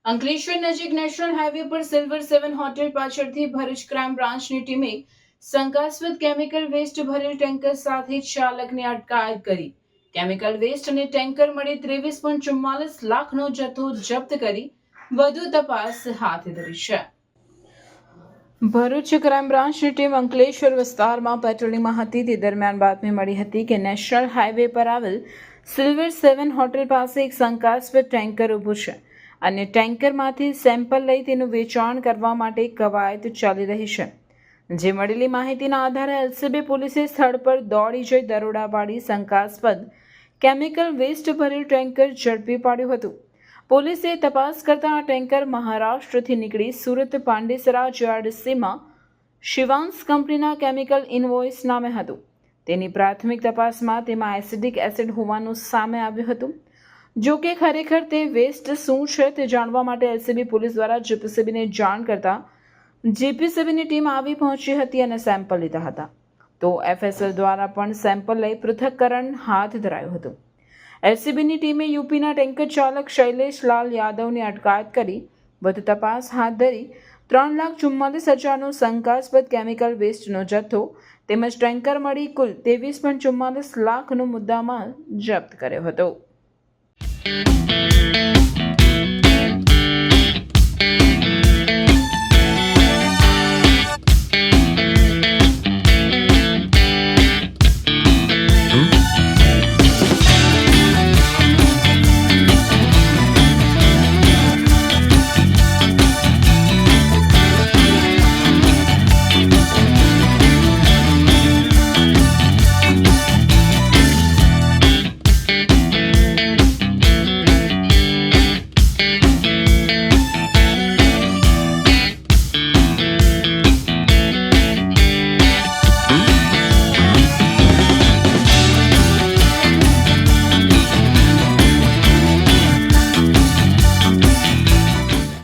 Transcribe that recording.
અંકલેશ્વર નજીક national highway પર silver 7 hotel પાછળથી ભરૂચ ક્રાઇમ બ્રાન્ચની ટીમે શંકાસ્પદ કેમિકલ વેસ્ટ ભરેલ ટેન્કર સાથે ચાલકની અટકાયત કરી. કેમિકલ વેસ્ટ અને ટેન્કર મળી 23.44 લાખનો જથ્થો જપ્ત કરી વધુ તપાસ હાથ ધરી છે. ભરૂચ ક્રાઇમ બ્રાન્ચની ટીમ અંકલેશ્વર વિસ્તારમાં પેટ્રોલિંગમાં હતી તે દરમિયાન બાતમી મળી હતી કે નેશનલ હાઈવે પર આવેલ સિલ્વર 7 હોટેલ પાસે એક શંકાસ્પદ ટેન્કર ઊભું છે અને ટેન્કરમાંથી સેમ્પલ લઈ તેનું વેચાણ કરવા માટે કવાયત ચાલી રહી છે. જે મળેલી માહિતીના આધારે એલસીબી પોલીસે સ્થળ પર દોડી જઈ દરોડા પાડી શંકાસ્પદ કેમિકલ વેસ્ટ ભરેલ ટેન્કર ઝડપી પાડ્યું હતું. પોલીસે તપાસ કરતા આ ટેન્કર મહારાષ્ટ્રથી નીકળી સુરત પાંડેસરા જીઆરડીસીમાં શિવાંશ કંપનીના કેમિકલ ઇનવોઇસ નામે હતું. તેની પ્રાથમિક તપાસમાં તેમાં એસિડિક એસિડ હોવાનું સામે આવ્યું હતું. જો કે ખરેખર તે વેસ્ટ શું છે તે જાણવા માટે એલસીબી પોલીસ દ્વારા જીપીસીબીને જાણ કરતા જીપીસીબીની ટીમ આવી પહોંચી હતી અને સેમ્પલ લીધા હતા. તો એફએસએલ દ્વારા પણ સેમ્પલ લઈ પૃથ્થકરણ હાથ ધરાયું હતું. એલસીબીની ટીમે યુપીના ટેન્કર ચાલક શૈલેષ લાલ યાદવની અટકાયત કરી વધુ તપાસ હાથ ધરી 3,44,000નો શંકાસ્પદ કેમિકલ વેસ્ટનો જથ્થો તેમજ ટેન્કર મળી કુલ 23.44 લાખનો મુદ્દામાલ જપ્ત કર્યો હતો.